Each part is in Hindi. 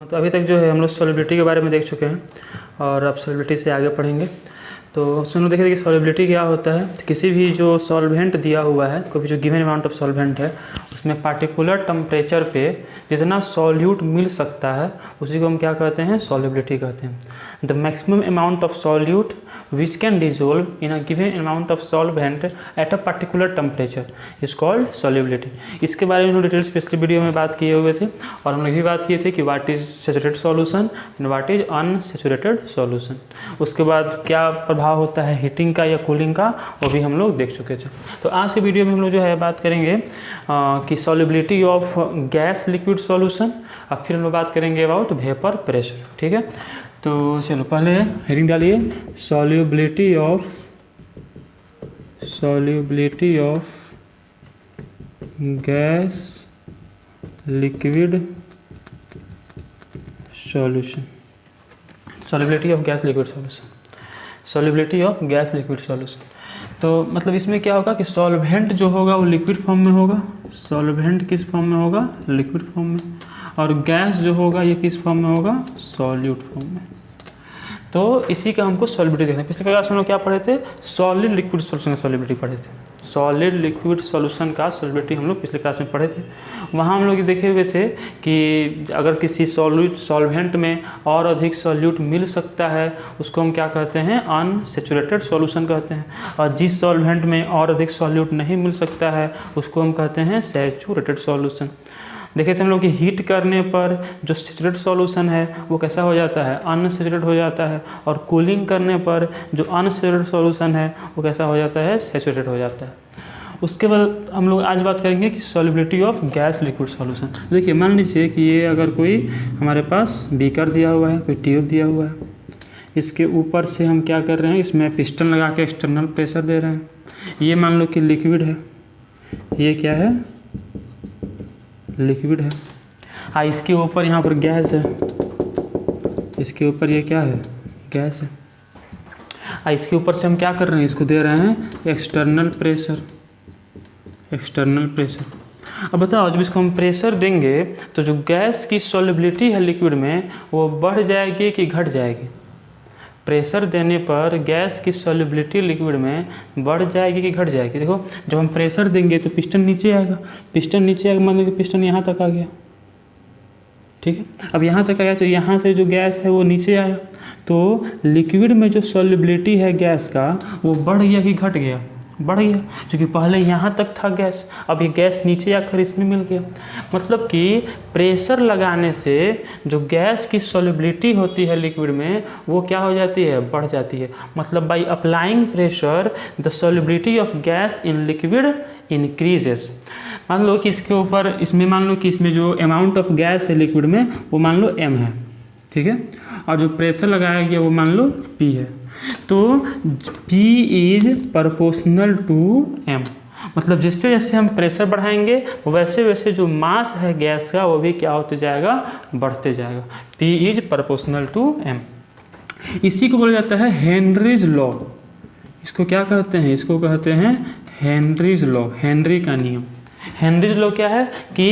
तो अभी तक जो है हम लोग सॉल्युबिलिटी के बारे में देख चुके हैं और अब सॉल्युबिलिटी से आगे पढ़ेंगे। तो सुनो देखिए कि सॉल्युबिलिटी क्या होता है। तो किसी भी जो सॉल्वेंट दिया हुआ है, कोई भी जो गिवन अमाउंट ऑफ सॉल्वेंट है, उसमें पार्टिकुलर टेम्परेचर पे जितना सॉल्यूट मिल सकता है उसी को हम क्या कहते हैं, सॉल्युबिलिटी कहते हैं। The maximum amount of solute which can dissolve in a given amount of solvent at a particular temperature is called solubility. इसके बारे में हम डिटेल्स पिछले वीडियो में बात किए हुए थे और हम लोग भी बात किए थे कि what is saturated solution and what is unsaturated solution. उसके बाद क्या प्रभाव होता है हीटिंग का या कूलिंग का, वो भी हम लोग देख चुके थे। तो आज के वीडियो में हम लोग जो है बात करेंगे कि solubility of gas liquid solution और फिर हम लोग बात करेंगे अबाउट वेपर प्रेशर। ठीक है, तो चलो पहले हेडिंग डालिए, solubility of gas liquid solution. Solubility of gas liquid solution, solubility of gas liquid solution. तो मतलब इसमें क्या होगा कि सॉल्वेंट जो होगा वो लिक्विड फॉर्म में होगा। सॉल्वेंट किस फॉर्म में होगा, लिक्विड फॉर्म में, और गैस जो होगा ये किस फॉर्म में होगा, सॉल्यूट फॉर्म में। तो इसी का हमको सॉल्युबिलिटी देखना है। पिछले क्लास में हम लोग क्या पढ़े थे, सॉलिड लिक्विड सॉल्यूशन का सॉल्युबिलिटी पढ़े थे। सॉलिड लिक्विड सॉल्यूशन का सॉल्युबिलिटी हम लोग पिछले क्लास में पढ़े थे। वहाँ हम लोग ये देखे हुए थे कि अगर किसी सॉल्वेंट में और अधिक सॉल्यूट मिल सकता है उसको हम क्या कहते हैं, अनसैचुरेटेड सॉल्यूशन कहते हैं। और जिस सॉल्वेंट में और अधिक सॉल्यूट नहीं मिल सकता है उसको हम कहते हैं सैचुरेटेड सॉल्यूशन। देखे थे हम लोग कि हीट करने पर जो सैचुरेटेड सॉल्यूशन है वो कैसा हो जाता है, अनसैचुरेटेड हो जाता है, और कूलिंग करने पर जो अनसैचुरेटेड सॉल्यूशन है वो कैसा हो जाता है, सैचुरेटेड हो जाता है। उसके बाद हम लोग आज बात करेंगे कि solubility of gas liquid solution. देखिए मान लीजिए कि ये अगर कोई हमारे पास बीकर दिया हुआ है, कोई ट्यूब दिया हुआ है, इसके ऊपर से हम क्या कर रहे हैं, इसमें पिस्टन लगा के एक्सटर्नल प्रेशर दे रहे हैं। ये मान लो कि लिक्विड है, ये क्या है, लिक्विड है। इसके ऊपर यहाँ पर गैस है, इसके ऊपर ये क्या है, गैस है। इसके ऊपर से हम क्या कर रहे हैं, इसको दे रहे हैं एक्सटर्नल प्रेशर, एक्सटर्नल प्रेशर। अब बताओ जब इसको हम प्रेशर देंगे तो जो गैस की सॉल्युबिलिटी है लिक्विड में वो बढ़ जाएगी कि घट जाएगी। प्रेशर देने पर गैस की सॉल्युबिलिटी लिक्विड में बढ़ जाएगी कि घट जाएगी। देखो जब हम प्रेशर देंगे तो पिस्टन नीचे आएगा, पिस्टन नीचे आएगा, मान लो कि पिस्टन यहाँ तक आ गया, ठीक है। अब यहाँ तक आया तो यहाँ से जो गैस है वो नीचे आया, तो लिक्विड में जो सॉल्युबिलिटी है गैस का वो बढ़ गया कि घट गया, बढ़ गया, क्योंकि पहले यहाँ तक था गैस, अब ये गैस नीचे आकर इसमें मिल गया। मतलब कि प्रेशर लगाने से जो गैस की सॉल्युबिलिटी होती है लिक्विड में वो क्या हो जाती है, बढ़ जाती है। मतलब by applying pressure the solubility of gas in liquid increases. मान लो कि इसके ऊपर, इसमें मान लो कि इसमें जो अमाउंट ऑफ गैस है लिक्विड में वो मान लो m है, ठीक है, और जो प्रेशर लगाया गया वो मान लो p है। तो P is proportional to M। मतलब जिससे जैसे हम प्रेशर बढ़ाएंगे वैसे वैसे जो मास है गैस का वो भी क्या होते जाएगा, बढ़ते जाएगा। P is proportional to M। इसी को बोला जाता है हेनरीज लॉ। इसको क्या कहते हैं, इसको कहते हैं हेनरीज लॉ, हेनरी का नियम। हेनरीज लॉ क्या है कि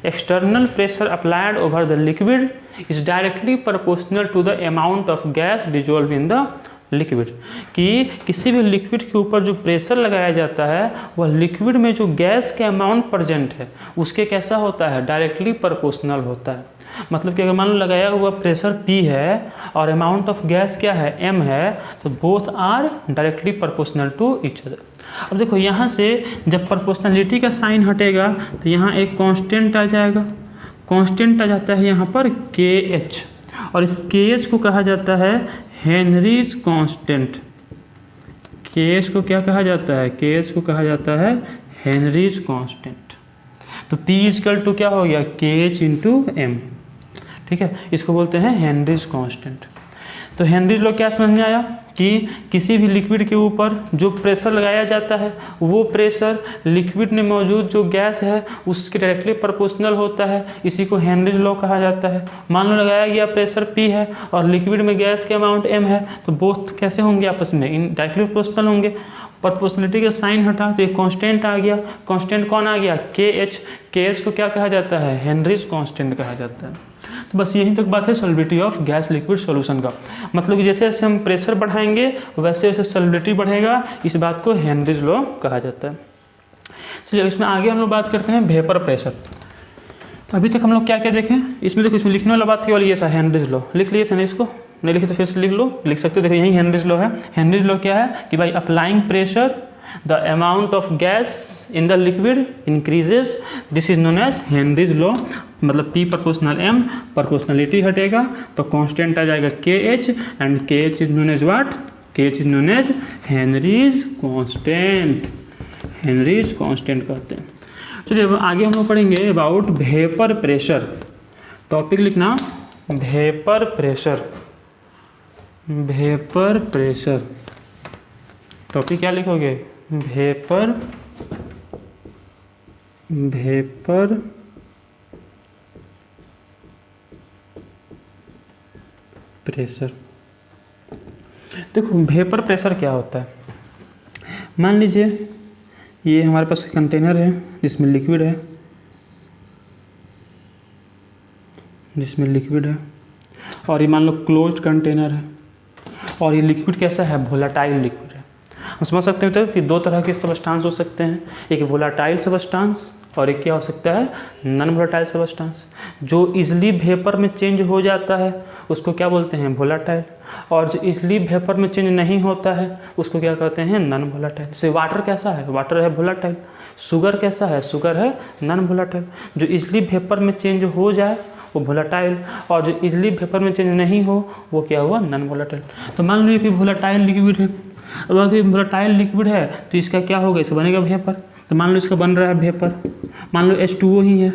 external pressure applied over the liquid is directly proportional to the amount of gas dissolve in the liquid. कि किसी भी लिक्विड के ऊपर जो प्रेशर लगाया जाता है वह लिक्विड में जो गैस के अमाउंट प्रेजेंट है उसके कैसा होता है, डायरेक्टली प्रोपोर्शनल होता है। मतलब कि अगर मान लो लगाया हुआ प्रेशर P है और अमाउंट ऑफ गैस क्या है, M है, तो both are directly proportional to each other. अब देखो यहाँ से जब प्रोपोर्शनलिटी का साइन हटेगा तो यहाँ एक कांस्टेंट आ जाएगा, कांस्टेंट आ जाता है यहाँ पर KH, और इस KH को कहा जाता है हेनरीज कांस्टेंट। KH को क्या कहा जाता है, KH को कहा जाता है हेनरीज कांस्टेंट। तो P इक्वल टू क्या हो गया, KH इंटू M, ठीक है, इसको बोलते हैं हेनरीज कांस्टेंट। तो हेनरीज लॉ क्या समझ में आया कि किसी भी लिक्विड के ऊपर जो प्रेशर लगाया जाता है वो प्रेशर लिक्विड में मौजूद जो गैस है उसके डायरेक्टली प्रोपोर्शनल होता है। इसी को हेनरीज लॉ कहा जाता है। मान लो लगाया गया प्रेशर P है और लिक्विड में गैस के अमाउंट M है, तो बोथ कैसे होंगे आपस में, इन डायरेक्टली प्रोपोर्शनल होंगे। प्रोपोर्शनलिटी का साइन हटा तो एक कांस्टेंट आ गया, कांस्टेंट कौन आ गया, KH। KH को क्या कहा जाता है, हेनरीज कांस्टेंट कहा जाता है। तो बस यही तक बात है solubility of gas liquid solution का। मतलब कि जैसे जैसे हम प्रेशर बढ़ाएंगे वैसे वैसे सॉल्युबिलिटी बढ़ेगा, इस बात को हेनरीज लॉ कहा जाता है। चलिए इसमें आगे हम लोग बात करते हैं वेपर प्रेशर। तो अभी तक हम लोग क्या क्या देखें, इसमें देखो, इसमें लिखने वाला बात थी वाली ये था हेनरीज लॉ, लिख लिए थे ना इसको, नहीं लिखे तो फिर से लिख लो, लिख सकते हो। देखो यही हेनरीज लॉ है। हेनरीज लॉ क्या है कि भाई applying pressure the amount of gas in the liquid increases, this is known as Henry's law. मतलब P प्रोपोर्शनल M, प्रोपोर्शनलिटी हटेगा तो कांस्टेंट आ जाएगा KH, and KH is known as what, KH is known as Henry's constant, Henry's constant कहते हैं। चलिए अब आगे हम लोग पढ़ेंगे अबाउट वेपर प्रेशर। टॉपिक लिखना vapour pressure, vapour pressure. Topic क्या लिखोगे, वेपर प्रेशर। देखो वेपर प्रेशर क्या होता है, मान लीजिए ये हमारे पास कंटेनर है जिसमें लिक्विड है, और ये मान लो क्लोज्ड कंटेनर है, और ये लिक्विड कैसा है, वोलेटाइल लिक्विड है। हम समझ सकते हैं कि दो तरह के सबस्टांस हो सकते हैं, एक वोलेटाइल सबस्टांस और एक क्या हो सकता है, नॉन वोलेटाइल सबस्टांस। जो इजली वेपर में चेंज हो जाता है उसको क्या बोलते हैं, वोलेटाइल, और जो इजली वेपर में चेंज नहीं होता है उसको क्या कहते हैं, नॉन वोलेटाइल। जैसे वाटर कैसा है, वाटर है वोलेटाइल। शुगर कैसा है, शुगर है नॉन वोलेटाइल। जो इजली वेपर में चेंज हो जाए वो वोलेटाइल, और जो इजली वेपर में चेंज नहीं हो वो क्या हुआ, नॉन वोलेटाइल। तो मान लो कि वोलेटाइल लिक्विड है, अब अगर वोलेटाइल लिक्विड है तो इसका क्या होगा, इसका बनेगा वेपर। तो मान लो इसका बन रहा है वेपर, मान लो H2O ही है,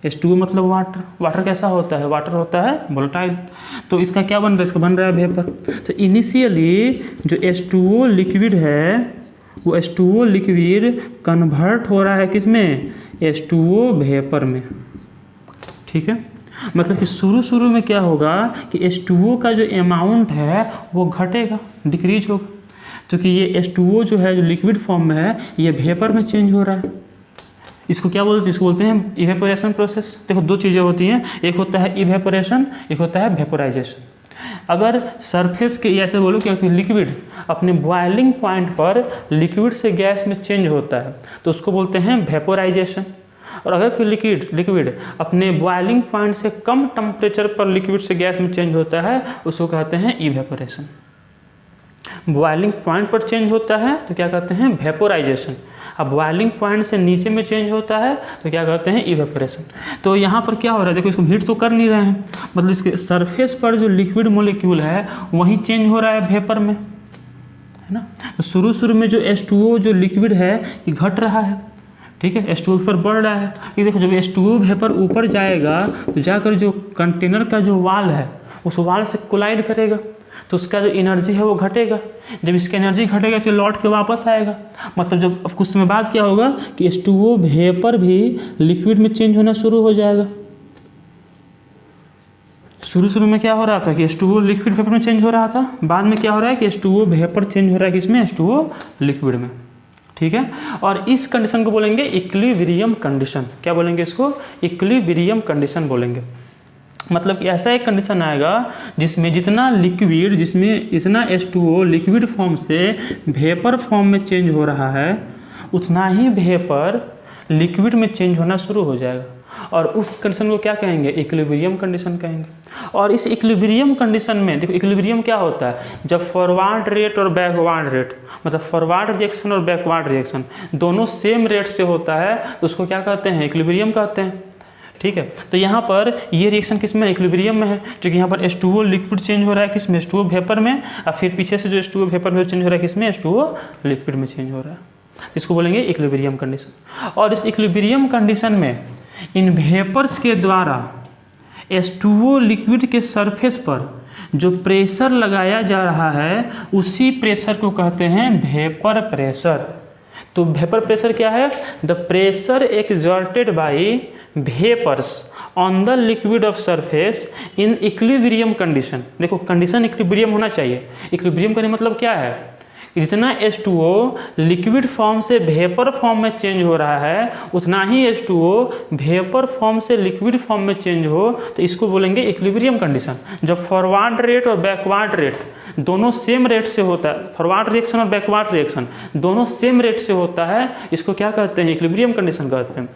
H2O मतलब वाटर। वाटर कैसा होता है, वाटर होता है वोलेटाइल, तो इसका क्या बन रहा है, इसका बन रहा है वेपर। तो इनिशियली जो H2O लिक्विड है वो H2O लिक्विड कन्वर्ट हो रहा है किसमें, H2O वेपर में, ठीक है। मतलब कि शुरू में क्या होगा कि H2O का जो अमाउंट है वो घटेगा, डिक्रीज होगा, क्योंकि ये H2O जो है जो लिक्विड फॉर्म में है ये वेपर में चेंज हो रहा है। इसको क्या बोलते हैं, इसको बोलते हैं इवेपोरेशन प्रोसेस। देखो दो चीज़ें होती हैं, एक होता है इवेपोरेशन, एक होता है वेपोराइजेशन। अगर सरफेस के ऐसे बोलो कि लिक्विड अपने बॉइलिंग पॉइंट पर लिक्विड से गैस में चेंज होता है तो उसको बोलते हैं वेपोराइजेशन। और अगर कोई लिक्विड अपने बॉइलिंग पॉइंट से कम टेम्परेचर पर लिक्विड से गैस में चेंज होता है उसको कहते हैं इवेपोरेशन। बॉइलिंग पॉइंट पर चेंज होता है तो क्या कहते हैं, वेपोराइजेशन। अब बॉइलिंग पॉइंट से नीचे में चेंज होता है तो क्या कहते हैं, इवेपोरेशन। तो यहाँ पर क्या हो रहा है, देखो इसको हीट तो कर नहीं रहे हैं, मतलब इसके सरफेस पर जो लिक्विड मोलिक्यूल है वहीं चेंज हो रहा है वेपर में, है ना। तो शुरू में जो H2O जो लिक्विड है ये घट रहा है, ठीक है, H2O पर बढ़ रहा है। ये देखो जब H2O वेपर ऊपर जाएगा तो जाकर जो कंटेनर का जो वाल है उस वाल से कोलाइड करेगा तो उसका जो एनर्जी है वो घटेगा। जब इसकी एनर्जी घटेगा तो लौट के वापस आएगा। मतलब जब अब कुछ समय बाद क्या होगा कि H2O वेपर भी लिक्विड में चेंज होना शुरू हो जाएगा। शुरू में क्या हो रहा था कि H2O लिक्विड वेपर में चेंज हो रहा था, बाद में क्या हो रहा है कि H2O वेपर चेंज हो रहा है किसमें, H2O लिक्विड में, ठीक है। और इस कंडीशन को बोलेंगे इक्विलिब्रियम कंडीशन। क्या बोलेंगे इसको, इक्विलिब्रियम कंडीशन बोलेंगे। मतलब कि ऐसा एक कंडीशन आएगा जिसमें जितना लिक्विड, जिसमें इतना H2O लिक्विड फॉर्म से वेपर फॉर्म में चेंज हो रहा है उतना ही वेपर लिक्विड में चेंज होना शुरू हो जाएगा। और उस कंडीशन को क्या कहेंगे, इक्विलिब्रियम कंडीशन कहेंगे। और इस इक्विलिब्रियम कंडीशन में देखो इक्विलिब्रियम क्या होता है, जब फॉरवर्ड रेट और बैकवर्ड रेट, मतलब फॉरवर्ड रिएक्शन और बैकवर्ड रिएक्शन दोनों सेम रेट से होता है तो उसको क्या कहते हैं, इक्विलिब्रियम कहते हैं, ठीक है। तो यहाँ पर ये रिएक्शन किस में, इक्विलिब्रियम में है, जो कि यहाँ पर H2O लिक्विड चेंज हो रहा है किस में, H2O वेपर में, और फिर पीछे से जो H2O वेपर में चेंज हो रहा है किस में, H2O लिक्विड में चेंज हो रहा है। इसको बोलेंगे इक्विलिब्रियम कंडीशन। और इस इक्विलिब्रियम कंडीशन में इन वेपर्स के द्वारा H2O लिक्विड के सरफेस पर जो प्रेशर लगाया जा रहा है उसी प्रेशर को कहते हैं वेपर प्रेशर। तो वेपर प्रेशर क्या है, the pressure exerted by vapours on the liquid of surface in equilibrium condition. देखो कंडीशन इक्विलिब्रियम होना चाहिए। इक्विलिब्रियम का मतलब क्या है जितना H2O लिक्विड फॉर्म से वेपर फॉर्म में चेंज हो रहा है, उतना ही H2O वेपर फॉर्म से लिक्विड फॉर्म में चेंज हो तो इसको बोलेंगे इक्विलिब्रियम कंडीशन। जब फॉरवर्ड रेट और बैकवर्ड रेट दोनों सेम रेट से होता है, फॉरवर्ड रिएक्शन और बैकवर्ड रिएक्शन दोनों सेम रेट से होता है, इसको क्या कहते हैं? इक्विलिब्रियम कंडीशन कहते हैं।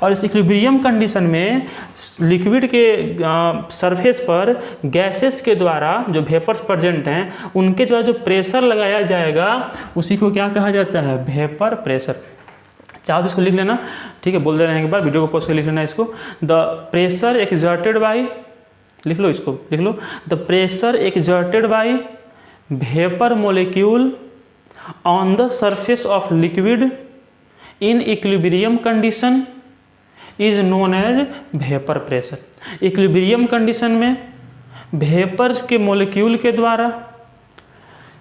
और इस इक्विलिब्रियम कंडीशन में लिक्विड के सरफेस पर गैसेस के द्वारा जो वेपर्स प्रेजेंट हैं उनके द्वारा जो प्रेशर लगाया जाएगा उसी को क्या कहा जाता है? Vapour pressure. चाहो तो इसको लिख लेना, ठीक है, बोल दे रहे हैं एक बार, वीडियो को पॉज कर लिख लेना इसको। द प्रेशर एक्सर्टेड बाई, लिख लो इसको, लिख लो, the pressure exerted by vapour molecule on the surface of liquid in equilibrium condition is known as vapour pressure. Equilibrium condition में वेपर के मोलिक्यूल के द्वारा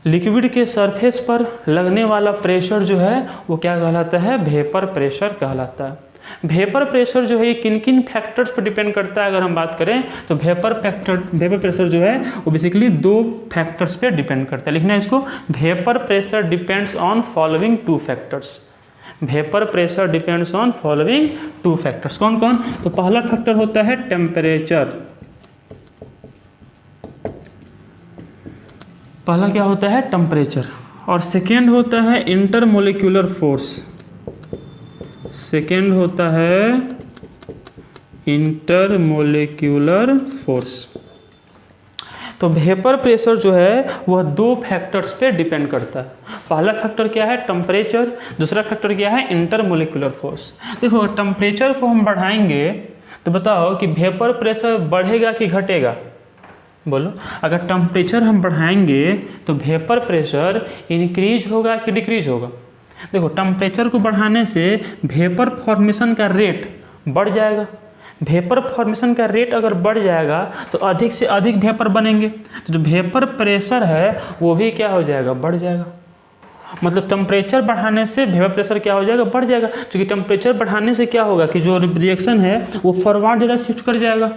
लिक्विड के सरफेस पर लगने वाला प्रेशर जो है वो क्या कहलाता है? वेपर प्रेशर कहलाता है। वेपर प्रेशर जो है ये किन किन फैक्टर्स पर डिपेंड करता है? अगर हम बात करें तो वेपर प्रेशर जो है वो बेसिकली 2 फैक्टर्स पे डिपेंड करता है। लिखना है इसको, vapour pressure depends on following 2 factors. Vapour pressure depends on following 2 factors. कौन कौन? तो पहला फैक्टर होता है टेम्परेचर। पहला क्या होता है? टेम्परेचर। और सेकेंड होता है इंटरमोलिक्यूलर फोर्स। सेकेंड होता है इंटरमोलिक्यूलर फोर्स। तो वेपर प्रेशर जो है वह 2 फैक्टर्स पे डिपेंड करता है। पहला फैक्टर क्या है? टेम्परेचर। दूसरा फैक्टर क्या है? Intermolecular force. देखो, टेम्परेचर को हम बढ़ाएंगे तो बताओ कि वेपर प्रेशर बढ़ेगा कि घटेगा? बोलो, अगर टेम्परेचर हम बढ़ाएंगे तो वेपर प्रेशर इंक्रीज होगा कि डिक्रीज होगा? देखो, टेम्परेचर को बढ़ाने से वेपर फॉर्मेशन का रेट बढ़ जाएगा। वेपर फॉर्मेशन का रेट अगर बढ़ जाएगा तो अधिक से अधिक वेपर बनेंगे, तो जो वेपर प्रेशर है वो भी क्या हो जाएगा? बढ़ जाएगा। मतलब टेम्परेचर बढ़ाने से वेपर प्रेशर क्या हो जाएगा? बढ़ जाएगा। क्योंकि टेम्परेचर बढ़ाने से क्या होगा कि जो रिएक्शन है वो फॉरवर्ड जरा शिफ्ट कर जाएगा,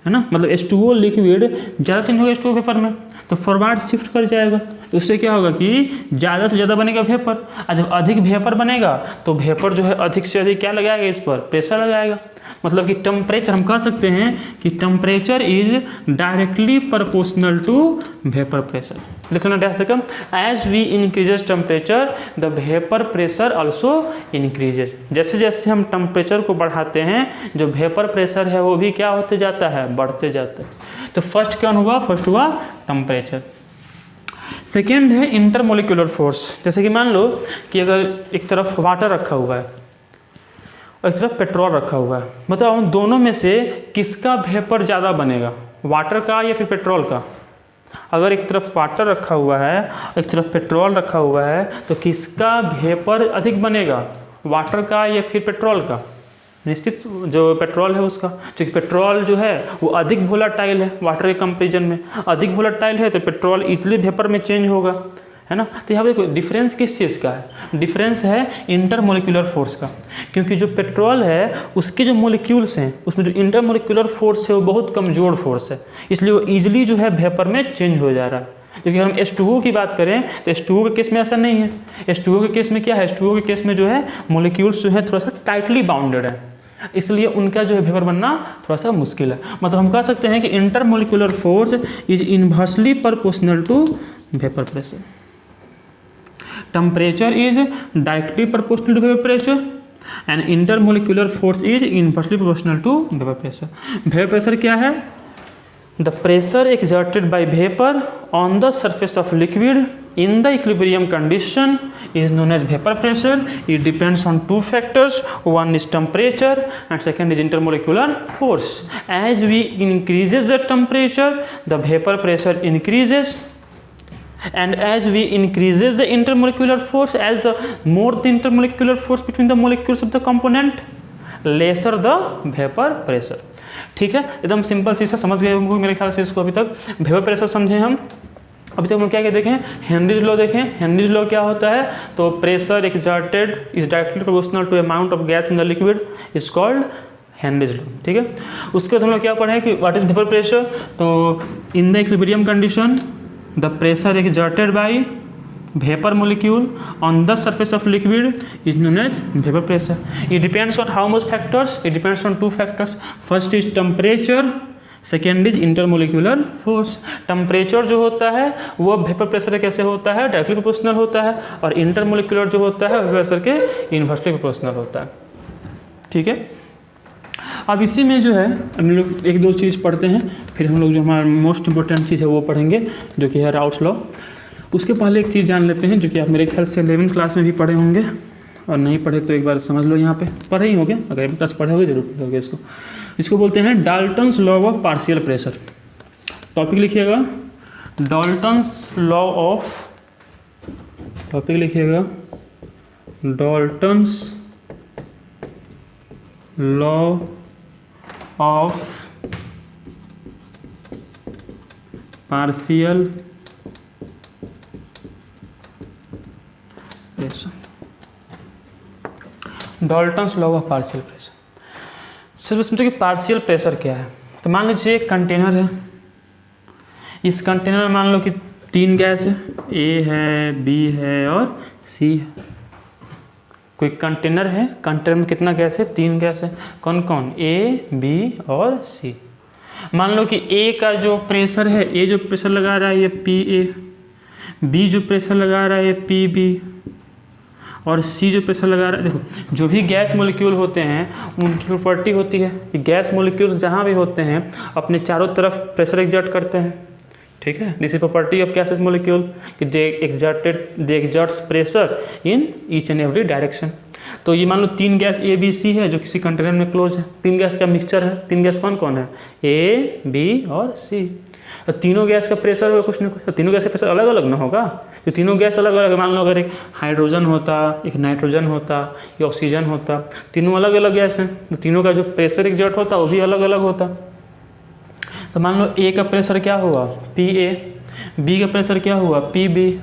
है ना। मतलब H2O लिक्विड ज़्यादा चेंज होगा H2O वेपर में तो फॉरवर्ड शिफ्ट कर जाएगा, तो उससे क्या होगा कि ज़्यादा से ज़्यादा बनेगा वेपर। और जब अधिक वेपर बनेगा तो वेपर जो है अधिक से अधिक क्या लगाएगा? इस पर प्रेशर लगाएगा। मतलब कि टेम्परेचर, हम कह सकते हैं कि temperature is directly proportional to vapour pressure. लिखना डैश देखो, as we increases temperature the vapour pressure also increases. जैसे जैसे हम टेम्परेचर को बढ़ाते हैं जो वेपर प्रेशर है वो भी क्या होते जाता है? बढ़ते जाता है। तो फर्स्ट क्या हुआ? फर्स्ट हुआ टेम्परेचर। सेकेंड है इंटरमोलिक्यूलर फोर्स। जैसे कि मान लो कि अगर एक तरफ वाटर रखा हुआ है और एक तरफ पेट्रोल रखा हुआ है, बताओ दोनों में से किसका वेपर ज़्यादा बनेगा? वाटर का या फिर पेट्रोल का? अगर एक तरफ वाटर रखा हुआ है और एक तरफ पेट्रोल रखा हुआ है तो किसका वेपर अधिक बनेगा? वाटर का या फिर पेट्रोल का? निश्चित जो पेट्रोल है उसका, क्योंकि पेट्रोल जो है वो अधिक वोलेटाइल है वाटर के कंपेरिजन में। अधिक वोलेटाइल है तो पेट्रोल इजीली वेपर में चेंज होगा, है ना। तो यहाँ पे डिफरेंस किस चीज़ का है? डिफरेंस है इंटरमोलिक्यूलर फोर्स का। क्योंकि जो पेट्रोल है उसके जो मोलिक्यूल्स हैं उसमें जो इंटरमोलिक्यूलर फोर्स है वो बहुत कमज़ोर फोर्स है, इसलिए वो ईजिली जो है वेपर में चेंज हो जा रहा है। क्योंकि अगर हम H2O की बात करें तो H2O के केस में ऐसा नहीं है। H2O के केस में क्या है? H2O के केस में जो है मोलिक्यूल्स जो है थोड़ा सा टाइटली बाउंडेड है, इसलिए उनका जो है वेपर बनना थोड़ा सा मुश्किल है। मतलब हम कह सकते हैं कि intermolecular force is inversely proportional to vapour pressure. Temperature is directly proportional to vapour pressure and intermolecular force is inversely proportional to vapour pressure. Vapour pressure क्या है? The pressure exerted by vapor on the surface of liquid in the equilibrium condition is known as vapor pressure. It depends on 2 factors. One is temperature and second is intermolecular force. As we increases the temperature, the vapor pressure increases, and as we increases the intermolecular force, as the more the intermolecular force between the molecules of the component, lesser the vapor pressure. ठीक है, एकदम सिंपल चीज़ है, समझ गए होंगे मेरे ख्याल से इसको। अभी तक वेपर प्रेशर समझे हम। अभी तक हम क्या क्या देखें? हेनरीज लॉ देखें। हेनरीज लॉ क्या होता है? तो pressure exerted is directly proportional to amount of gas in the liquid is called Henry's law. ठीक है, उसके बाद हम लोग क्या पढ़े कि व्हाट इज वेपर प्रेशर। तो in the equilibrium condition the pressure exerted by vapor molecule on the surface of liquid is known as vapor pressure. It depends on how much factors? It depends on two factors. First is temperature, second is intermolecular force. Temperature जो होता है वो वेपर प्रेशर कैसे होता है? डायरेक्टली प्रोपोर्शनल होता है. और इंटरमोलिकुलर जो होता है वेपर प्रेशर के इन्वर्सली प्रोपोर्शनल होता है. ठीक है. अब इसी में जो है हम लोग एक दो चीज़ पढ़ते हैं, फिर हम लोग जो हमारा मोस्ट इंपॉर्टेंट चीज़ है वो पढ़ेंगे, जो कि है राउट्स लॉ. उसके पहले एक चीज़ जान लेते हैं जो कि आप मेरे ख्याल से 11वीं क्लास में भी पढ़े होंगे, और नहीं पढ़े तो एक बार समझ लो. यहाँ पे पढ़े ही होंगे, अगर 11वीं क्लास पढ़े होगे जरूर पढ़ोगे. इसको बोलते हैं Dalton's law of partial pressure. Topic लिखिएगा डाल्टन्स लॉ ऑफ, टॉपिक लिखिएगा Dalton's law of partial pressure. Dalton's law of partial pressure. सिर्फ समझो कि पार्शियल प्रेशर क्या है. तो मान लीजिए एक कंटेनर है, इस कंटेनर में मान लो कि 3 गैस है, ए है, बी है और सी है. कोई कंटेनर है, कंटेनर में कितना गैस है? 3 गैस है. कौन कौन? ए, बी और सी. मान लो कि ए का जो प्रेशर है, ए जो प्रेशर लगा रहा है ये पी ए, बी जो प्रेशर लगा रहा है ये पी बी, और सी जो प्रेशर लगा रहा है. देखो जो भी गैस मॉलिक्यूल होते हैं उनकी प्रॉपर्टी होती है कि गैस मॉलिक्यूल्स जहाँ भी होते हैं अपने चारों तरफ प्रेशर एग्जर्ट करते हैं. ठीक है. This is property of gases molecule कि they exerts pressure in each and every direction. तो ये मान लो 3 गैस ए बी सी है जो किसी कंटेनर में क्लोज है. 3 गैस का मिक्सचर है. 3 गैस कौन कौन है? ए, बी और सी. तो तीनों गैस का प्रेशर होगा कुछ ना कुछ. तो तीनों गैस का प्रेशर अलग अलग ना होगा. जो तीनों गैस अलग अलग, मान लो अगर एक हाइड्रोजन होता, एक नाइट्रोजन होता, एक ऑक्सीजन होता, तीनों अलग अलग गैस हैं, तो तीनों का जो प्रेशर एग्जर्ट होता वो भी अलग अलग होता. तो मान लो ए का प्रेशर क्या हुआ? पी ए, बी का प्रेशर क्या हुआ? पी बी,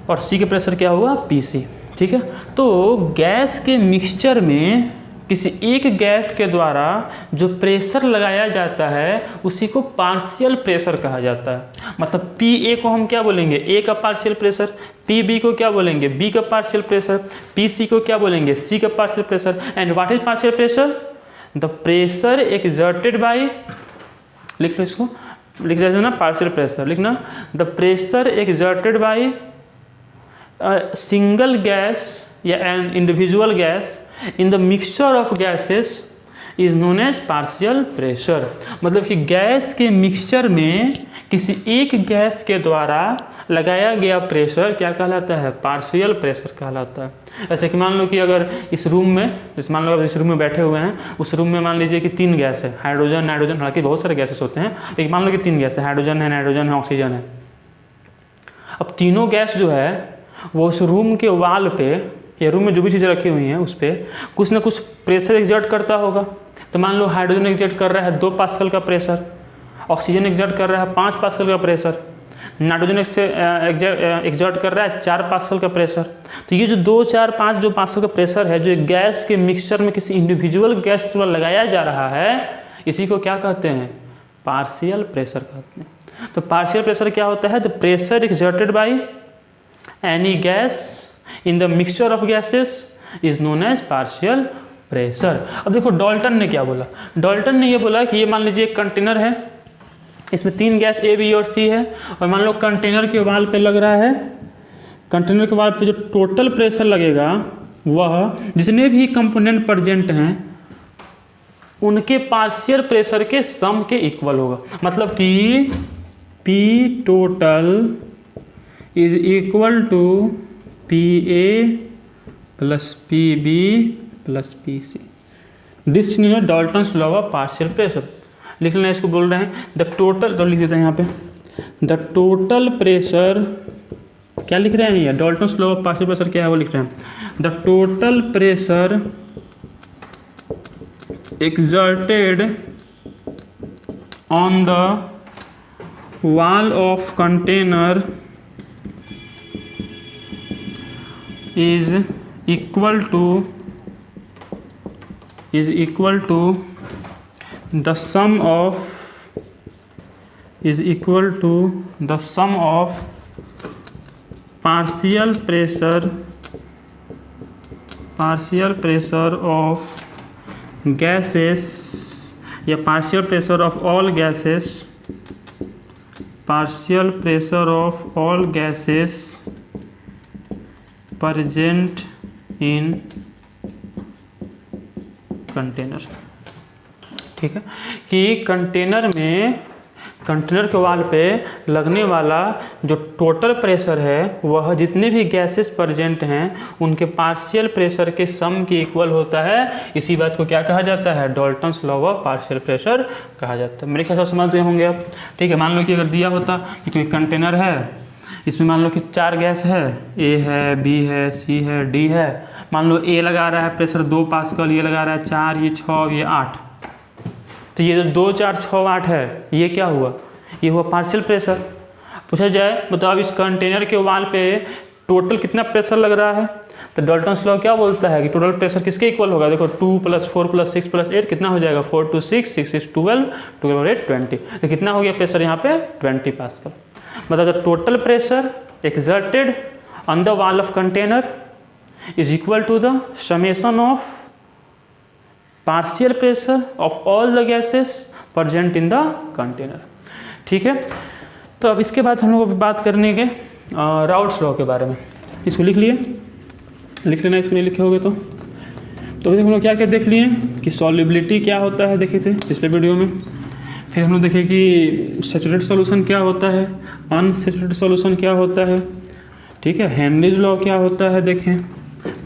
और सी का प्रेशर क्या हुआ? P C. ठीक है. तो गैस के मिक्सचर में किसी एक गैस के द्वारा जो प्रेशर लगाया जाता है उसी को पार्शियल प्रेशर कहा जाता है. मतलब पी ए को हम क्या बोलेंगे? ए का पार्शियल प्रेशर. पी बी को क्या बोलेंगे? बी का पार्शियल प्रेशर. पी सी को क्या बोलेंगे? सी का partial pressure. And what is partial pressure? The pressure exerted by, लिख लो इसको, लिख रहे ना पार्शियल प्रेशर लिखना. The pressure exerted by single gas या an individual gas in the mixture of gases is known as partial pressure. मतलब कि गैस के मिक्सचर में किसी एक गैस के द्वारा लगाया गया प्रेशर क्या कहलाता है? पार्शियल प्रेशर कहलाता है. ऐसे कि मान लो कि अगर इस रूम में, जैसे मान लो आप इस रूम में बैठे हुए हैं, उस रूम में मान लीजिए कि 3 गैस है, हाइड्रोजन, नाइट्रोजन, हालांकि बहुत सारे गैसेस होते हैं, लेकिन मान लो कि 3 गैस है, हाइड्रोजन है, नाइट्रोजन है, ऑक्सीजन है. अब तीनों गैस जो है वो उस रूम के वाल पे या रूम में जो भी चीज़ें रखी हुई हैं उस पर कुछ ना कुछ प्रेशर एग्जर्ट करता होगा. तो मान लो हाइड्रोजन एग्जर्ट कर रहा है 2 पास्कल का प्रेशर, ऑक्सीजन एग्जर्ट कर रहा है 5 पास्कल का प्रेशर, नाइट्रोजन एग्जर्ट कर रहा है 4 पास्कल का प्रेशर. तो ये जो 2, 4, 5 जो पास्कल का प्रेशर है जो गैस के मिक्सचर में किसी इंडिविजुअल गैस द्वारा लगाया जा रहा है, इसी को क्या कहते हैं? पार्शियल प्रेशर कहते हैं. तो पार्शियल प्रेशर क्या होता है? The pressure exerted by any gas in the mixture of gases is known as partial pressure. अब देखो डाल्टन ने क्या बोला. डाल्टन ने ये बोला कि ये मान लीजिए एक कंटेनर है, इसमें 3 गैस ए, बी और सी है, और मान लो कंटेनर के वाल पे लग रहा है, कंटेनर के वाल पे जो टोटल प्रेशर लगेगा वह जितने भी कंपोनेंट प्रेजेंट हैं उनके पार्शियल प्रेशर के सम के इक्वल होगा. मतलब कि P total is equal to PA plus PB plus PC. This is Dalton's law of partial pressure. लिख लेना, इसको बोल रहे हैं द टोटल, तो लिख देते हैं यहाँ पे द टोटल प्रेशर. क्या लिख रहे हैं ये? Dalton's law of partial pressure क्या है वो लिख रहे हैं. The total pressure exerted on the wall of container is equal to the sum of partial pressure of gases या partial pressure of all gases present in container. ठीक है, कि कंटेनर के वाल पे लगने वाला जो टोटल प्रेशर है वह जितने भी गैसेस प्रेजेंट हैं उनके पार्शियल प्रेशर के सम के इक्वल होता है। इसी बात को क्या कहा जाता है? Dalton's law of partial pressure कहा जाता है। मेरे ख्याल से समझ गए होंगे आप। ठीक है, मान लो कि अगर दिया होता कि कोई कंटेनर है, इसमें मान लो कि 4 गैस है, ए है, बी है, सी है, डी है। मान लो ए लगा रहा है प्रेशर 2 पास्कल, ये लगा रहा है 4, ये 6, ये 8। तो ये जो 2, 4, 6, 8 है, ये क्या हुआ? ये हुआ पार्शियल प्रेशर। पूछा जाए मतलब इस कंटेनर के वाल पे टोटल कितना प्रेशर लग रहा है, तो डाल्टन्स लॉ क्या बोलता है कि टोटल प्रेशर किसके इक्वल होगा? देखो 2 + 4 + 6 + 8 कितना हो जाएगा? 4 × 6, 6 × 12, 12 और 8 20। तो कितना हो गया प्रेशर यहाँ पे? 20 पास्कल। मतलब the total pressure exerted on the wall of container is equal to the summation of partial pressure of all the gases present in the container। ठीक है, तो अब इसके बाद हम लोग बात करने के राउट्स लॉ के बारे में। इसको लिख लेना, इसको नहीं लिखे होगे तो अभी हम लोग क्या क्या देख लिए कि सॉल्युबिलिटी क्या होता है, देखे थे पिछले वीडियो में। फिर हम लोग देखें कि सैचुरेटेड सॉल्यूशन क्या होता है, अनसैचुरेटेड सॉल्यूशन क्या होता है। ठीक है, हेनरीज लॉ क्या होता है देखें,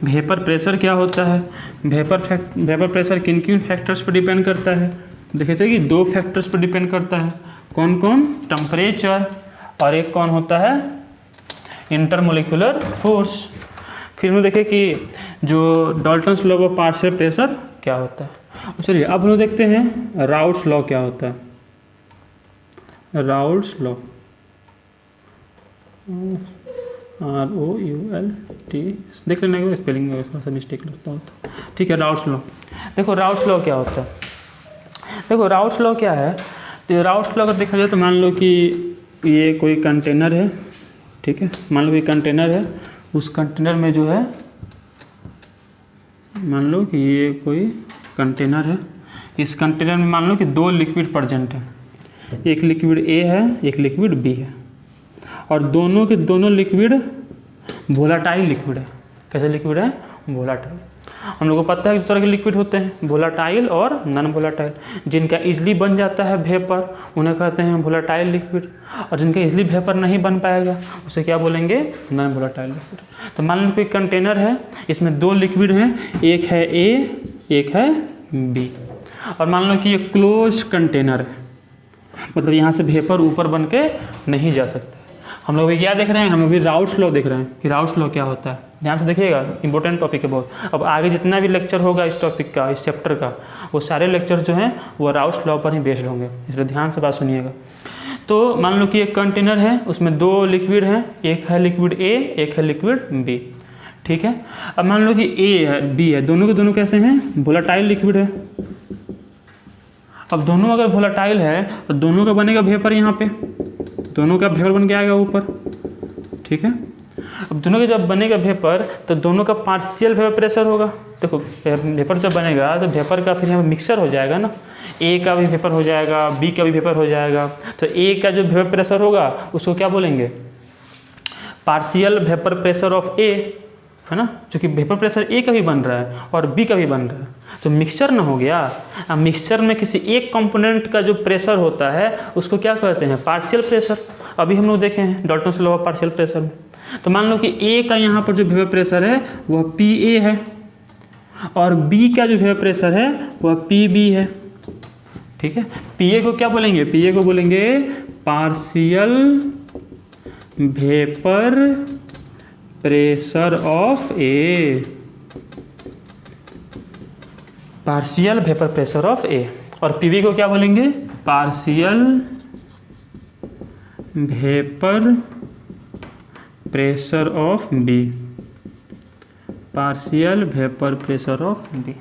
वेपर प्रेशर क्या होता है, वेपर प्रेशर किन किन फैक्टर्स पर डिपेंड करता है। देखे थे कि 2 फैक्टर्स पर डिपेंड करता है, कौन कौन? टेम्परेचर और एक कौन होता है? Intermolecular force. फिर हम देखें कि जो Dalton's law of partial pressure क्या होता है। चलिए अब हम लोग देखते हैं राउट्स लॉ क्या होता है। राउट्स लॉ ROULT, देख लेना स्पेलिंग में थोड़ा सा मिस्टेक लगता होता। ठीक है, राउट्स लॉ। देखो राउट्स लॉ क्या होता है। देखो राउट्स लॉ क्या है, तो राउट्स लॉ अगर देखा जाए तो मान लो कि ये कोई कंटेनर है। ठीक है, मान लो ये कंटेनर है, उस कंटेनर में जो है, मान लो कि ये कोई कंटेनर है, इस कंटेनर में मान लो कि 2 लिक्विड प्रेजेंट है, एक लिक्विड ए है, एक लिक्विड बी है, और दोनों के दोनों लिक्विड वोलाटाइल लिक्विड है। कैसे लिक्विड है? वोलाटाइल। हम लोगों को पता है कि 2 तरह के लिक्विड होते हैं, वोलाटाइल और नॉन वोलाटाइल। जिनका इजली बन जाता है वेपर उन्हें कहते हैं वोलाटाइल लिक्विड, और जिनका इजली वेपर नहीं बन पाएगा उसे क्या बोलेंगे? Non volatile liquid. तो मान लो कोई कंटेनर है, इसमें 2 लिक्विड हैं, एक है ए, एक है बी, और मान लो कि ये क्लोज कंटेनर है, मतलब यहाँ से वेपर ऊपर बन के नहीं जा सकता। हम लोग क्या देख रहे हैं? हम अभी राउट्स लॉ देख रहे हैं कि राउट्स लॉ क्या होता है। ध्यान से देखिएगा, इंपॉर्टेंट टॉपिक है बहुत। अब आगे जितना भी लेक्चर होगा इस टॉपिक का, इस चैप्टर का, वो सारे लेक्चर जो हैं वो राउट्स लॉ पर ही बेस्ड होंगे, इसलिए ध्यान से बात सुनिएगा। तो मान लो कि एक कंटेनर है, उसमें 2 लिक्विड हैं, एक है लिक्विड ए, एक है लिक्विड बी। ठीक है, अब मान लो कि ए है, बी है, दोनों के दोनों कैसे हैं? वोलाटाइल लिक्विड है। अब दोनों अगर वोलाटाइल है तो दोनों का बनेगा वेपर, यहाँ पे दोनों का वेपर बन के आएगा ऊपर। ठीक है, अब दोनों के जब बनेगा वेपर तो दोनों का पार्शियल वेपर प्रेशर होगा। देखो वेपर जब बनेगा तो वेपर का फिर यहाँ मिक्सचर हो जाएगा ना, ए का भी वेपर हो जाएगा, बी का भी वेपर हो जाएगा। तो ए का जो वेपर प्रेशर होगा उसको क्या बोलेंगे? पार्शियल वेपर प्रेशर ऑफ ए, है ना, क्योंकि वेपर प्रेशर ए का भी बन रहा है और बी का भी बन रहा है, तो मिक्सचर ना हो गया। अब मिक्सचर में किसी एक कंपोनेंट का जो प्रेशर होता है उसको क्या कहते हैं? Partial pressure. अभी हम लोग देखे हैं Dalton's law of partial pressure में। तो मान लो कि ए का यहाँ पर जो वेपर प्रेशर है वह PA है, और बी का जो वेपर प्रेशर है वह PB है। ठीक है, PA को क्या बोलेंगे? PA को बोलेंगे partial vapour pressure of A, partial vapour pressure of A. और PB को क्या बोलेंगे? Partial vapour pressure of B, partial vapour pressure of B.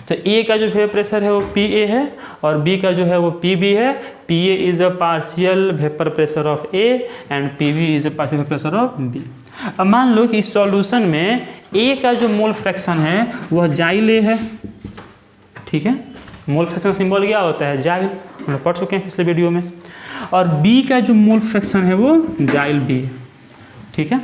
तो ए का जो वेपर प्रेशर है वो PA है, और बी का जो है वो PB है। PA is a partial vapour pressure of A and PB is a partial vapour pressure of B. अब मान लो कि इस सॉल्यूशन में ए का जो मोल फ्रैक्शन है वह जाइल ए है, ठीक है, मोल फ्रैक्शन सिंबल क्या होता है, जाइल, हम लोग पढ़ चुके हैं पिछले वीडियो में। और बी का जो मोल फ्रैक्शन है वो जाइल बी है, ठीक है।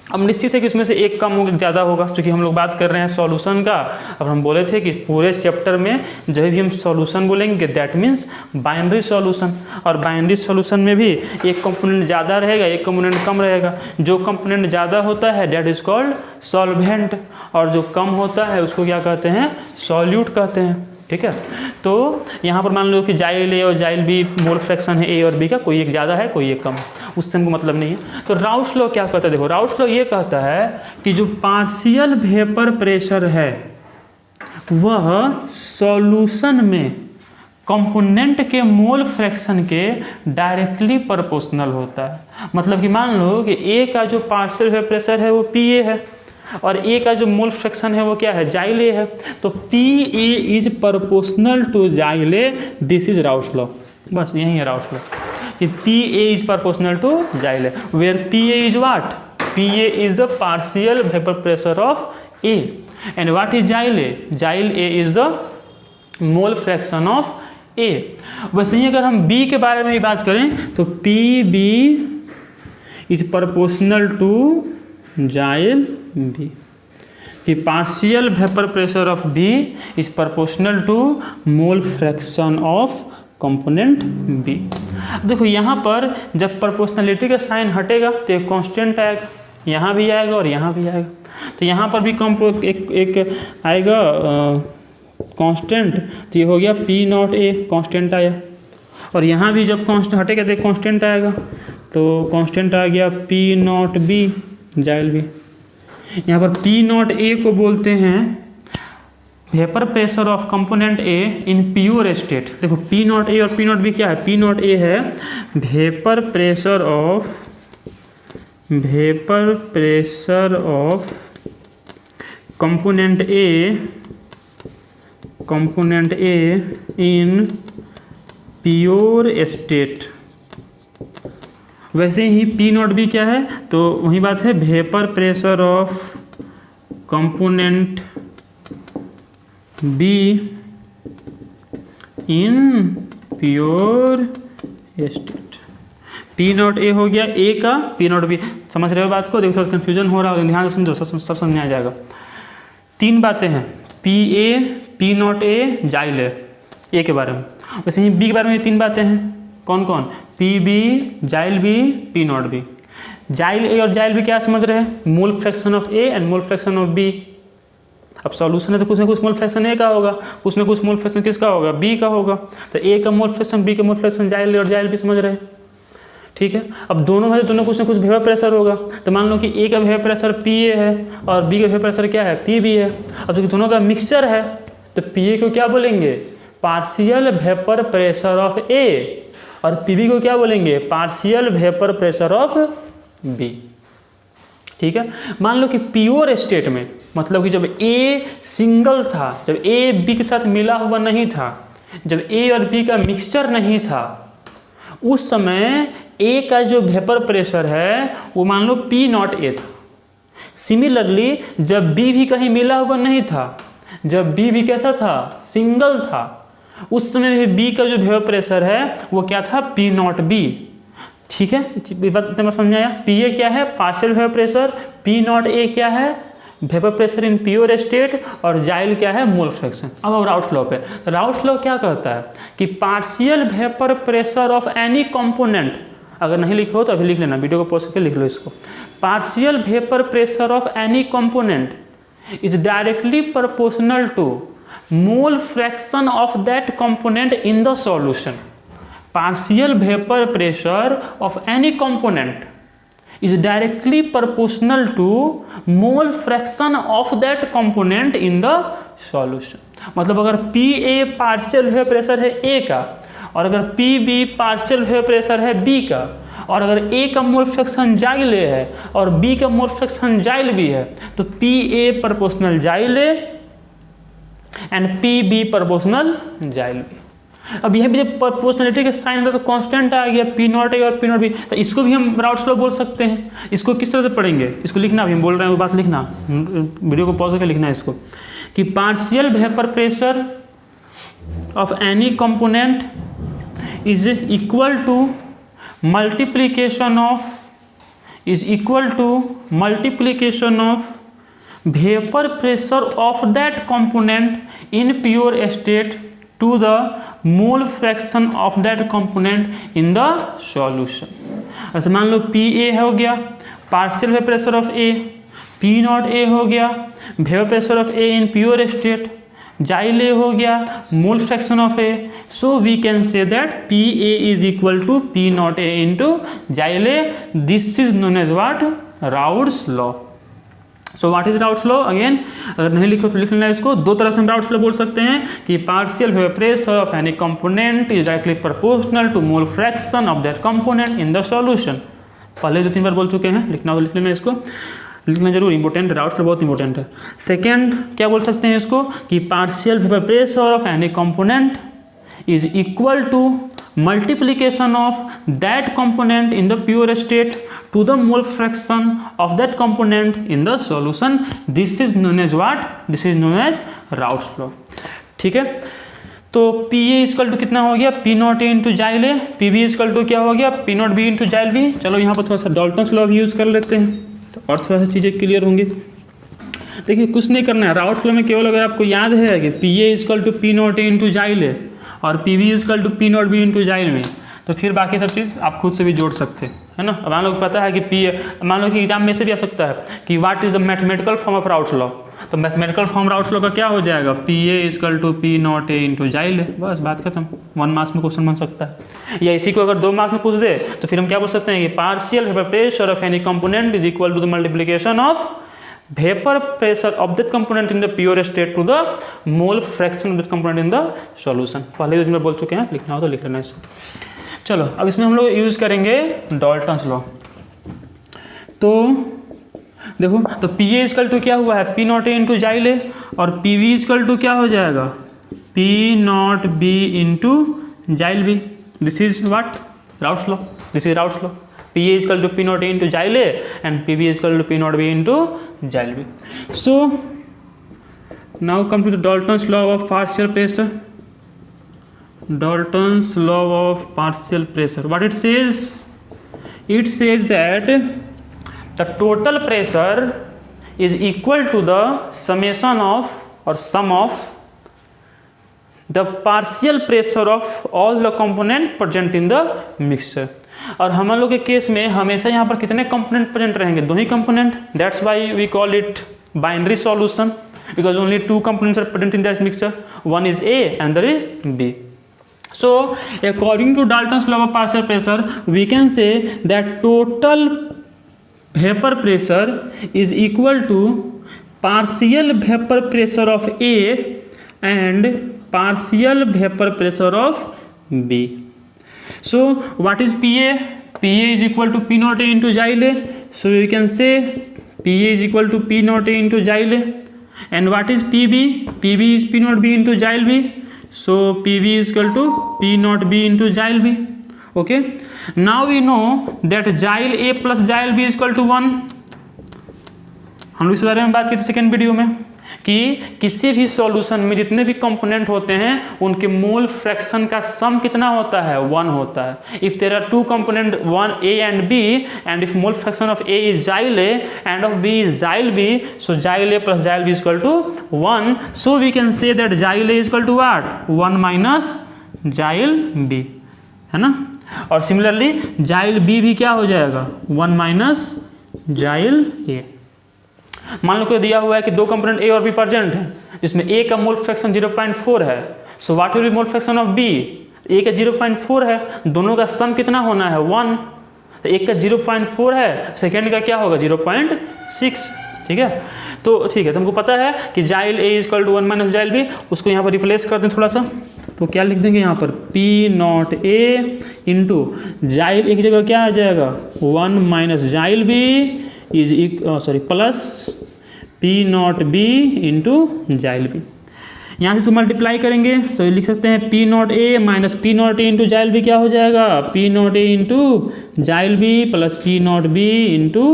अब निश्चित है कि इसमें से एक कम होगा ज़्यादा होगा, क्योंकि हम लोग बात कर रहे हैं सॉल्यूशन का। अब हम बोले थे कि पूरे चैप्टर में जब भी हम सॉल्यूशन बोलेंगे दैट मीन्स बाइनरी सॉल्यूशन, और बाइनरी सॉल्यूशन में भी एक कंपोनेंट ज़्यादा रहेगा, एक कंपोनेंट कम रहेगा। जो कंपोनेंट ज़्यादा होता है दैट इज़ कॉल्ड सॉल्वेंट, और जो कम होता है उसको क्या कहते हैं, सॉल्यूट कहते हैं, ठीक है। तो यहाँ पर मान लो कि जाइल ए और जाइल बी मोल फ्रैक्शन है ए और बी का, कोई एक ज़्यादा है कोई एक कम, उससे हमको मतलब नहीं है। तो राउट्स लॉ क्या कहता है, देखो राउट्स लॉ ये कहता है कि जो पार्शियल वेपर प्रेशर है वह सॉल्यूशन में कंपोनेंट के मोल फ्रैक्शन के डायरेक्टली प्रोपोर्शनल होता है। मतलब कि मान लो कि ए का जो पार्शियल वेपर प्रेशर है वो पी ए है, और ए का जो मोल फ्रैक्शन है वो क्या है, जाइल ए है। तो P A is proportional to जाइल A, this is Raoult's law. बस यही है राउट्स लॉ कि P A is proportional to जाइल A, where P A is what, P A is the partial vapour pressure of A, and what is जाइल ए, जाइल A is the mole fraction of A. वैसे ही अगर हम बी के बारे में भी बात करें तो P B is proportional to जाइल बी, कि partial vapour pressure of B is proportional to mole fraction of component B. देखो यहाँ पर जब प्रोपोर्शनलिटी का साइन हटेगा तो एक कांस्टेंट आएगा, यहाँ भी आएगा और यहाँ भी आएगा। तो यहाँ पर भी एक आएगा कांस्टेंट, तो ये हो गया पी नॉट ए, कांस्टेंट आया। और यहाँ भी जब कांस्टेंट हटेगा तो एक कांस्टेंट आएगा, तो कांस्टेंट आ गया पी नॉट बी, जाइल बी। यहाँ पर पी नॉट ए को बोलते हैं vapour pressure of component A in pure state. देखो पी नॉट ए और पी नॉट बी क्या है, पी नॉट ए है vapour pressure of component A in pure state. वैसे ही पी नॉट बी क्या है, तो वही बात है, vapour pressure of component be in pure state. P not A हो गया ए का, पी नॉट बी, समझ रहे हो बात को, देखो थोड़ा कन्फ्यूजन हो रहा है, ध्यान से समझो, सब समझ आ जाएगा। तीन बातें हैं, P A, P not a, जाइल ए के बारे में। वैसे ही बी के बारे में तीन बातें हैं, कौन कौन, पी बी, जाइल बी, पी नॉट बी। जाइल ए और जाइल बी क्या समझ रहे हैं, mole fraction of A and mole fraction of B. अब सॉल्यूशन है तो कुछ ना कुछ मोल फ्रैक्शन ए का होगा, कुछ ना कुछ मोल फ्रैक्शन किसका होगा, बी का होगा। तो ए का मोल फ्रैक्शन, बी का मोल फ्रैक्शन, जाइल ए और जाइल बी, समझ रहे हैं, ठीक है। अब दोनों में दोनों कुछ ना कुछ वेपर प्रेशर होगा। तो मान लो कि ए का वेपर प्रेशर पी ए है और बी का वेपर प्रेशर क्या है, पी बी है। अब तो दोनों का मिक्सचर है तो पी ए को क्या बोलेंगे, partial vapour pressure of A, और पीबी को क्या बोलेंगे, partial vapour pressure of B, ठीक है। मान लो कि प्योर स्टेट में, मतलब कि जब ए सिंगल था, जब ए बी के साथ मिला हुआ नहीं था, जब ए और बी का मिक्सचर नहीं था, उस समय ए का जो वेपर प्रेशर है वो मान लो पी नॉट ए था। सिमिलरली जब बी भी कहीं मिला हुआ नहीं था, जब बी भी कैसा था, सिंगल था, उस समय बी का जो वेपर प्रेशर है वो क्या था, पी नॉट बी, ठीक है। इतना समझ में आया। पी ए क्या है, partial vapour pressure, P not a क्या है, vapour pressure in pure state, और जाइल क्या है, मोल फ्रैक्शन। अब राउट्स लॉ पे, राउट्स लॉ क्या कहता है कि partial vapour pressure of any component, अगर नहीं लिखे हो तो अभी लिख लेना, वीडियो को पॉज करके लिख लो इसको। Partial vapour pressure of any component is directly proportional to mole fraction of that component in the solution. Partial vapour pressure of any component is directly proportional to mole fraction of that component in the solution। मतलब अगर P A partial vapour pressure है ए का, और अगर P B partial vapour pressure है बी का, और अगर ए का मोल फ्रैक्शन जाइल ए है और बी का मोल फ्रैक्शन जाइल बी है, तो पी ए प्रोपोर्शनल जाइल A and P B proportional जाइल बी। अब यह भी जब प्रोपोर्शनलिटी के साइन था तो कांस्टेंट आ गया पी नॉट ए और पी नॉट बी, तो इसको भी हम राउट्स लॉ बोल सकते हैं। इसको किस तरह से पढ़ेंगे, इसको लिखना भी हम बोल रहे हैं वो बात लिखना, वीडियो को पॉज करके लिखना है इसको, कि partial vapour pressure of any component is equal to multiplication of vapour pressure of that component in pure state to the mole fraction of that component in the solution. ऐसे मान लो पी ए हो गया partial vapour pressure of A, P not A हो गया vapour pressure of A in pure state, जाइल ए हो गया mole fraction of A, so we can say that P A is equal to P not A into जाइल A. This is known as what, Raoult's law. So what is Raoult's law, again अगर नहीं लिखो तो लिख लेना इसको। दो तरह से हम राउट्स लॉ बोल सकते हैं कि partial vapour pressure of any component is directly proportional to mole fraction of that component in the solution. पहले 2-3 बार बोल चुके हैं, लिखना तो लिख लेना इसको, लिखना जरूर इंपॉर्टेंट है, राउट्स लॉ बहुत इंपॉर्टेंट है। सेकेंड क्या बोल सकते हैं इसको कि partial vapour pressure of any component is equal to multiplication of that component in the pure state to the mole fraction of that component in the solution. This is known as what? This is known as Raoult's law. ठीक है, तो पी ए इजकल टू कितना हो गया, पी नॉट ए इंटू जाइल ए, पी बी इजकल टू क्या हो गया, पी नॉट बी इंटू जाइल बी। चलो यहाँ पर थोड़ा सा डाल्टन्स लॉ भी यूज़ कर लेते हैं तो और थोड़ा सा चीज़ें क्लियर होंगी। देखिए कुछ नहीं करना है, राउल्ट्स लॉ में केवल अगर आपको याद है कि P A equal to P not A into जाइल ए और P V equal to P not be into जाइल में, तो फिर बाकी सब चीज़ आप खुद से भी जोड़ सकते हैं, है ना। मान लो पता है कि मान लो कि एग्जाम में से भी आ सकता है कि what is the mathematical form of Raoult's law, तो मैथमेटिकल फॉर्म राउट्स लॉ का क्या हो जाएगा, P A equal to P not A into जाइल ए, बस बात खत्म। 1 मार्क्स में क्वेश्चन बन सकता है। या इसी को अगर 2 मार्क्स में पूछ दे तो फिर हम क्या बोल सकते हैं कि partial vapour pressure of any component is equal to the multiplication of vapour pressure of that component in the pure state to the mole fraction of that component in the solution. पहले जो बोल चुके हैं, लिखना हो तो लिख लेना इसको। चलो अब इसमें हम लोग यूज करेंगे डाल्टन्स लॉ। तो देखो, तो पी ए इजकल टू क्या हुआ है, पी नॉट ए इंटू जाइल ए, और पी वी इजकल टू क्या हो जाएगा, पी नॉट बी इंटू जाइल b. This is what, Raoult's law, this is Raoult's law. P A is equal to P naught A into Jail A and P B is equal to P naught B into Jail B. So now come to the Dalton's law of partial pressure. Dalton's law of partial pressure. What it says? It says that the total pressure is equal to the summation of or sum of the partial pressure of all the component present in the mixture. और हम लोग के केस में हमेशा यहाँ पर कितने कंपोनेंट प्रेजेंट रहेंगे, 2 ही component. That's why we call it binary solution because only 2 components are present in that mixture, one is A and other is B. So according to Dalton's law of partial pressure we can say that total vapor pressure is equal to partial vapor pressure of A and partial vapor pressure of B. So what is PA? PA is equal to P naught A into Jail A. So we can say PA is equal to P naught A into Jail A. And what is PB? PB is P naught B into Jail B. So PB is equal to P naught B into Jail B. Okay. Now we know that Jail A plus Jail B is equal to 1. हम लोग इस बारे में बात की थी सेकेंड वीडियो में कि किसी भी सॉल्यूशन में जितने भी कंपोनेंट होते हैं उनके मोल फ्रैक्शन का सम कितना होता है, 1 होता है। If there are 2 component 1 A and B and if mole fraction of A is Jail A and of B is Jail B, so Jail A plus Jail B is equal to 1. So we can say that Jail A is equal to what, 1 minus Jail B, है ना। और सिमिलरली Jail B भी क्या हो जाएगा, 1 minus Jail A। मान लो कि दिया हुआ है कि 2 कंपोनेंट A और B प्रेजेंट है जिसमें A का मोल फ्रैक्शन 0.4 है, so what will be mole fraction of B, A का 0.4 है, दोनों का सम कितना होना है 1, तो एक का 0.4 है, सेकेंड का क्या होगा 0.6, ठीक है। तो ठीक है, तुमको पता है कि जाइल A is equal to 1 minus जाइल B, उसको यहाँ पर रिप्लेस कर दें थोड़ा सा, तो क्या लिख देंगे यहाँ पर P नॉट A इंटू जाइल एक जगह क्या आ जाएगा 1 माइनस जाइल B is plus P not B into जाइल B। यहाँ से इसको मल्टीप्लाई करेंगे तो लिख सकते हैं P not A minus P not A into जाइल बी क्या हो जाएगा, पी नॉट ए इंटू जाइल B plus P not be into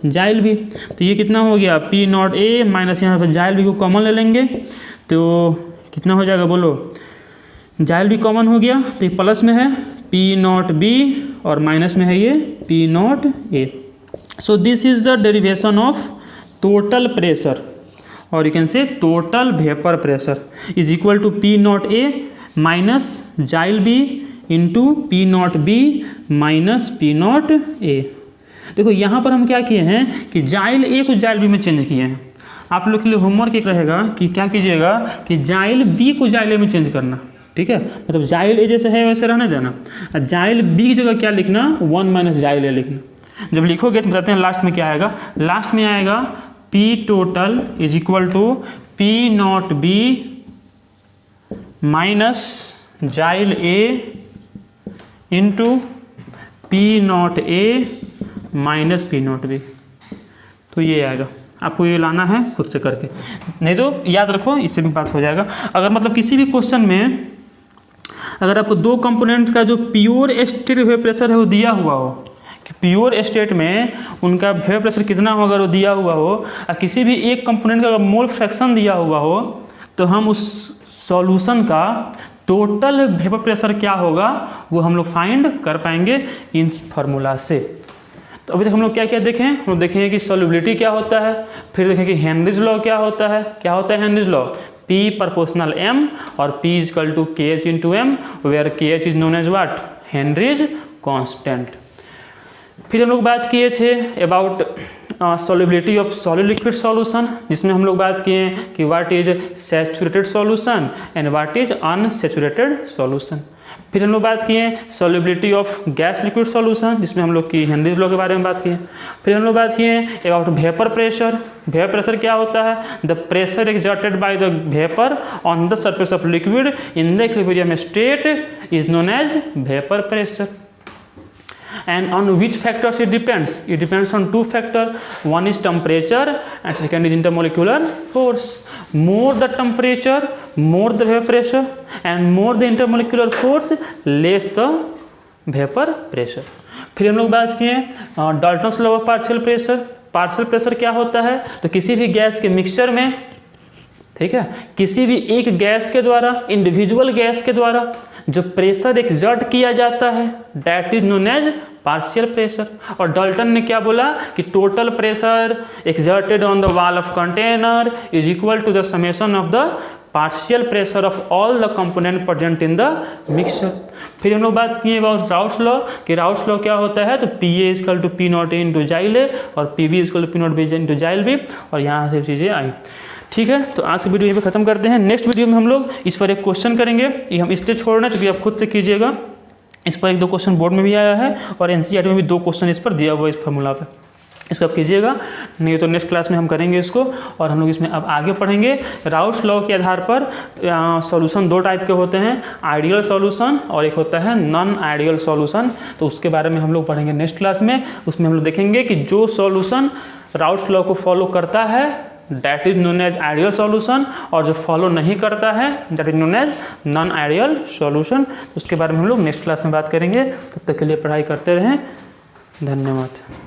जाइल बी। तो ये कितना हो गया, पी नॉट ए माइनस यहाँ पर जाइल बी को कॉमन ले लेंगे तो कितना हो जाएगा बोलो, जाइल बी कॉमन हो गया तो ये प्लस में है पी नॉट बी और माइनस में है ये P not A. So this is the derivation of total pressure और you can say total vapour pressure is equal to P not A minus जाइल B into P not B minus P not A. देखो यहाँ पर हम क्या किए हैं कि जाइल ए को जाइल बी में चेंज किए हैं। आप लोग के लिए होमवर्क एक रहेगा कि क्या कीजिएगा कि जाइल बी को जाइल ए में चेंज करना, ठीक है, मतलब जाइल ए जैसे है वैसे रहने देना, जाइल बी की जगह क्या लिखना, 1 माइनस जाइल ए लिखना। जब लिखोगे तो बताते हैं लास्ट में क्या आएगा, लास्ट में आएगा P total is equal to P not B minus जाइल A into P not A minus P not B. तो ये आएगा, आपको ये लाना है खुद से करके, नहीं तो याद रखो इससे भी बात हो जाएगा। अगर मतलब किसी भी क्वेश्चन में अगर आपको दो कंपोनेंट का जो प्योर स्टेट वेपर प्रेशर है वो दिया हुआ हो कि प्योर स्टेट में उनका वेपर प्रेशर कितना हो, अगर वो दिया हुआ हो और किसी भी एक कंपोनेंट का मोल फ्रैक्शन दिया हुआ हो तो हम उस सॉल्यूशन का टोटल वेपर प्रेशर क्या होगा वो हम लोग फाइंड कर पाएंगे इन फार्मूला से। तो अभी तक हम लोग क्या क्या देखें, हम लोग देखेंगे कि सॉल्युबिलिटी क्या होता है, फिर देखें कि हेनरीज लॉ क्या होता है Henry's law, P proportional M और P is equal to KH into M where KH is known as what, Henry's constant. फिर हम लोग बात किए थे about solubility of solid liquid solution, जिसमें हम लोग बात किए कि what is saturated solution and what is unsaturated solution. फिर हम लोग बात किए solubility of gas liquid solution, जिसमें हम लोग की हेनरीज लॉ के बारे में बात किए। फिर हम लोग बात किए about vapour pressure, vapour pressure क्या होता है, the pressure exerted by the vapour on the surface of liquid in the equilibrium state is known as vapour pressure. And on which factors it depends? It depends on two factors. One is temperature and second is intermolecular force. More the temperature, more the vapor pressure, and more the intermolecular force, less the vapor pressure. फिर हम लोग बात किए Dalton's law of partial pressure. Partial pressure क्या होता है, तो किसी भी गैस के मिक्सचर में, ठीक है, किसी भी एक गैस के द्वारा, इंडिविजुअल गैस के द्वारा जो प्रेशर एक्सर्ट किया जाता है that is known as partial pressure. और डाल्टन ने क्या बोला कि total pressure exerted on the wall of container is equal to the summation of the partial pressure of all the component present in the mixture. फिर हम लोग बात किए अबाउट राउट्स लॉ कि राउट्स लॉ क्या होता है, तो P A equal to P not A into जाइल ए और P B is equal to P not be into जाइल बी, और यहाँ से चीज़ें आई। ठीक है, तो आज की वीडियो यहीं पे ख़त्म करते हैं। नेक्स्ट वीडियो में हम लोग इस पर एक क्वेश्चन करेंगे, ये हम इसलिए छोड़ रहे हैं क्योंकि आप खुद से कीजिएगा। इस पर 1-2 क्वेश्चन बोर्ड में भी आया है और एनसीईआरटी में भी 2 क्वेश्चन इस पर दिया हुआ है इस फार्मूला पे, इसको आप कीजिएगा, नहीं तो नेक्स्ट क्लास में हम करेंगे इसको। और हम लोग इसमें अब आगे पढ़ेंगे राउट्स लॉ के आधार पर सॉल्यूशन 2 टाइप के होते हैं, आइडियल सॉल्यूशन और एक होता है नॉन आइडियल सॉल्यूशन। तो उसके बारे में हम लोग पढ़ेंगे नेक्स्ट क्लास में। उसमें हम लोग देखेंगे कि जो सॉल्यूशन राउट्स लॉ को फॉलो करता है that is known as ideal solution, और जो फॉलो नहीं करता है that is known as non ideal solution. उसके बारे में हम लोग नेक्स्ट क्लास में बात करेंगे। तब तक के लिए पढ़ाई करते रहें, धन्यवाद।